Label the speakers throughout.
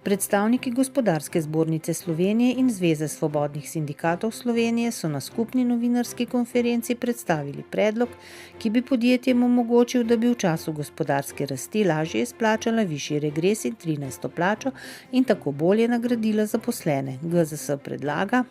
Speaker 1: Predstavniki Gospodarske zbornice Slovenije in Zveze svobodnih sindikatov Slovenije so na skupni novinarski konferenci predstavili predlog, ki bi podjetjem omogočil, da bi v času gospodarske rasti lažje izplačala višji regres in 13. plačo in tako bolje nagradila zaposlene. GZS predlaga,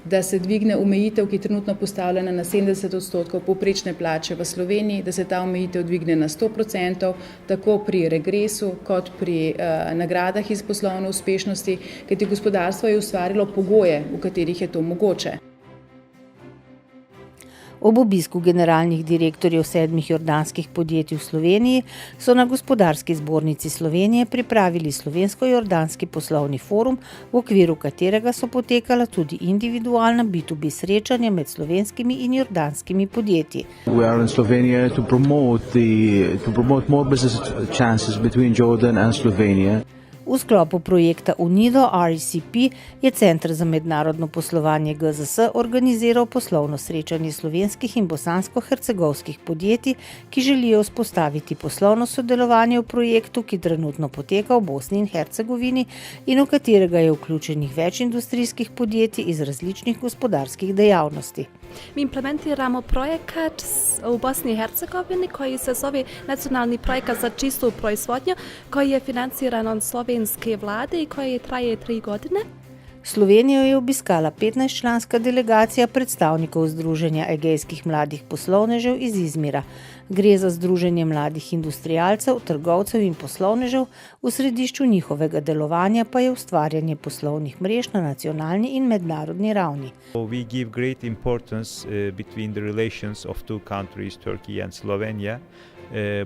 Speaker 2: da se dvigne omejitev, ki je trenutno postavljena na 70% povprečne plače v Sloveniji, da se ta omejitev dvigne na 100%, tako pri regresu kot pri nagradah iz poslovne uspešnosti, kajti gospodarstvo je ustvarilo pogoje, v katerih je to mogoče.
Speaker 1: Ob obisku generalnih direktorjev 7 jordanskih podjetij v Sloveniji so na Gospodarski zbornici Slovenije pripravili Slovensko-jordanski poslovni forum, v okviru katerega so potekala tudi individualna B2B srečanja med slovenskimi in jordanskimi podjetji.
Speaker 3: We are in Slovenia to promote more business chances between Jordan and Slovenia.
Speaker 1: V sklopu projekta UNIDO RECP je Center za mednarodno poslovanje GZS organiziral poslovno srečanje slovenskih in bosansko-hercegovskih podjetij, ki želijo vzpostaviti poslovno sodelovanje v projektu, ki trenutno poteka v Bosni in Hercegovini in v katerega je vključenih več industrijskih podjetij iz različnih gospodarskih dejavnosti.
Speaker 4: Mi implementiramo projekat u Bosni i Hercegovini koji se zove Nacionalni projekat za čistu proizvodnju, koji je financiran od slovenske vlade i koji traje 3 godine.
Speaker 1: Slovenijo je obiskala 15-članska delegacija predstavnikov Združenja egejskih mladih poslovnežev iz Izmira. Gre za združenje mladih industrialcev, trgovcev in poslovnežev, v središču njihovega delovanja pa je ustvarjanje poslovnih mrež na nacionalni in mednarodni ravni.
Speaker 5: We give great importance between the relations of two countries, Turkey and Slovenia,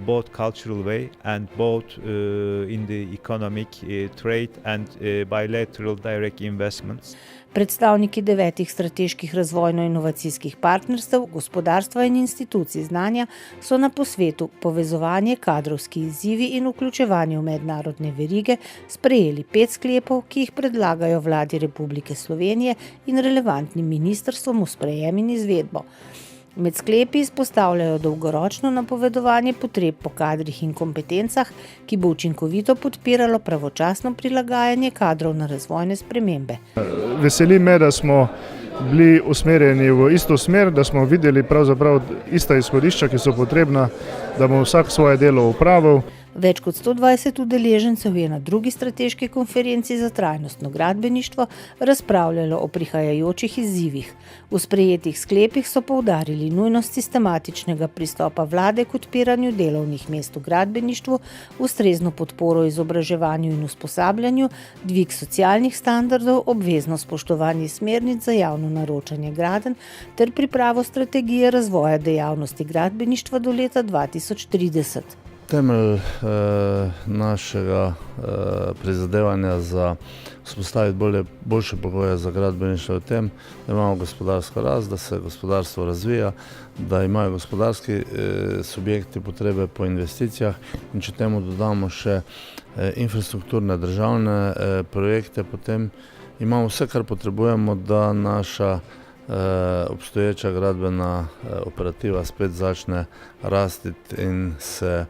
Speaker 5: both cultural way and both in the economic trade and bilateral direct investments.
Speaker 1: Predstavniki 9 strateških razvojno-inovacijskih partnerstev, gospodarstva in institucij znanja so na posvetu Povezovanje, kadrovski izzivi in vključevanje v mednarodne verige sprejeli 5 sklepov, ki jih predlagajo vladi Republike Slovenije in relevantnim ministrstvom v sprejem in izvedbo. Med sklepi izpostavljajo dolgoročno napovedovanje potreb po kadrih in kompetencah, ki bo učinkovito podpiralo pravočasno prilagajanje kadrov na razvojne spremembe.
Speaker 6: Veseli me, da smo bili usmerjeni v isto smer, da smo videli pravzaprav ista izhodišča, ki so potrebna, da bomo vsak svoje delo opravil.
Speaker 1: Več kot 120 udeležencev je na drugi strateški konferenci za trajnostno gradbeništvo razpravljalo o prihajajočih izzivih. V sprejetih sklepih so poudarili nujnost sistematičnega pristopa vlade k odpiranju delovnih mest v gradbeništvu, ustrezno podporo izobraževanju in usposabljanju, dvig socialnih standardov, obvezno spoštovanje smernic za javno naročanje gradenj ter pripravo strategije razvoja dejavnosti gradbeništva do leta 2030.
Speaker 7: Temelj našega prizadevanja za vzpostaviti boljše pogoje za gradbeništvo je v tem, da imamo gospodarsko rast, da se gospodarstvo razvija, da imajo gospodarski subjekti potrebe po investicijah in če temu dodamo še infrastrukturne državne projekte, potem imamo vse, kar potrebujemo, da naša obstoječa gradbena operativa spet začne rasti in se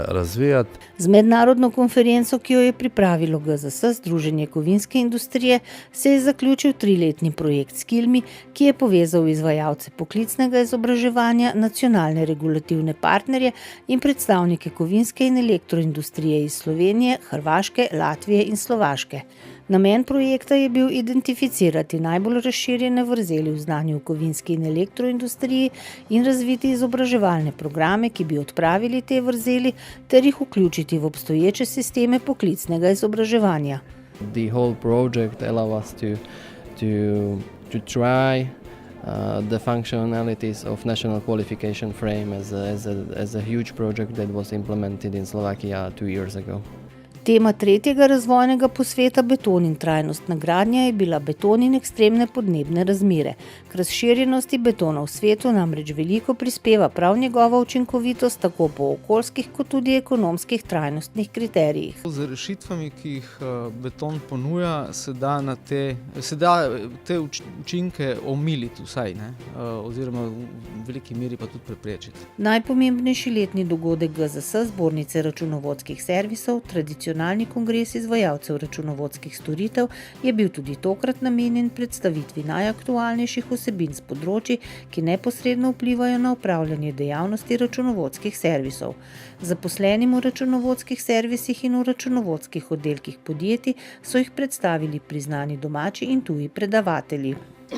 Speaker 7: razvijati.
Speaker 1: Z mednarodno konferenco, ki jo je pripravilo GZS, Združenje kovinske industrije, se je zaključil 3-letni projekt Skilmi, ki je povezal izvajalce poklicnega izobraževanja, nacionalne regulativne partnerje in predstavnike kovinske in elektroindustrije iz Slovenije, Hrvaške, Latvije in Slovaške. Namen projekta je bil identificirati najbolj razširjene vrzeli v znanju v kovinski in elektroindustriji in razviti izobraževalne programe, ki bi odpravili te vrzeli ter jih vključiti v obstoječe sisteme poklicnega izobraževanja.
Speaker 8: The whole project allow us to try the functionalities of national qualification frame as a huge project that was implemented in Slovakia 2 years ago.
Speaker 1: Tema 3. razvojnega posveta Beton in trajnostna gradnja je bila beton in ekstremne podnebne razmere. K razširjenosti betona v svetu namreč veliko prispeva prav njegova učinkovitost tako po okoljskih kot tudi ekonomskih trajnostnih kriterijih.
Speaker 9: Z rešitvami, ki jih beton ponuja, se da te učinke omiliti vsaj, oziroma v veliki meri pa tudi preprečiti.
Speaker 1: Najpomembnejši letni dogodek GZS, Zbornice računovodskih servisov, tradicionalno nacionalni kongres izvajalcev računovodskih storitev je bil tudi tokrat namenjen predstavitvi najaktualnejših vsebin s področji, ki neposredno vplivajo na upravljanje dejavnosti računovodskih servisov. Zaposlenim v računovodskih servisih in v računovodskih oddelkih podjetij so jih predstavili priznani domači in tuji predavatelji.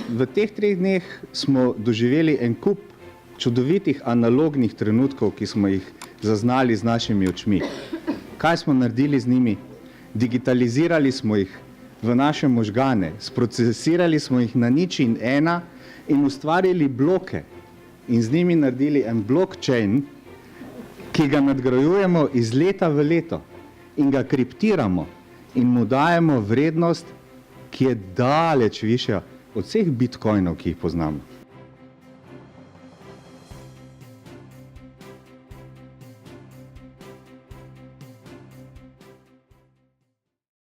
Speaker 10: V teh 3 dneh smo doživeli en kup čudovitih analognih trenutkov, ki smo jih zaznali z našimi očmi. Kaj smo naredili z njimi? Digitalizirali smo jih v naše možgane, sprocesirali smo jih na 0 in 1 in ustvarili bloke in z njimi naredili en blockchain, ki ga nadgrajujemo iz leta v leto in ga kriptiramo in mu dajemo vrednost, ki je daleč višja od vseh bitcoinov, ki jih poznamo.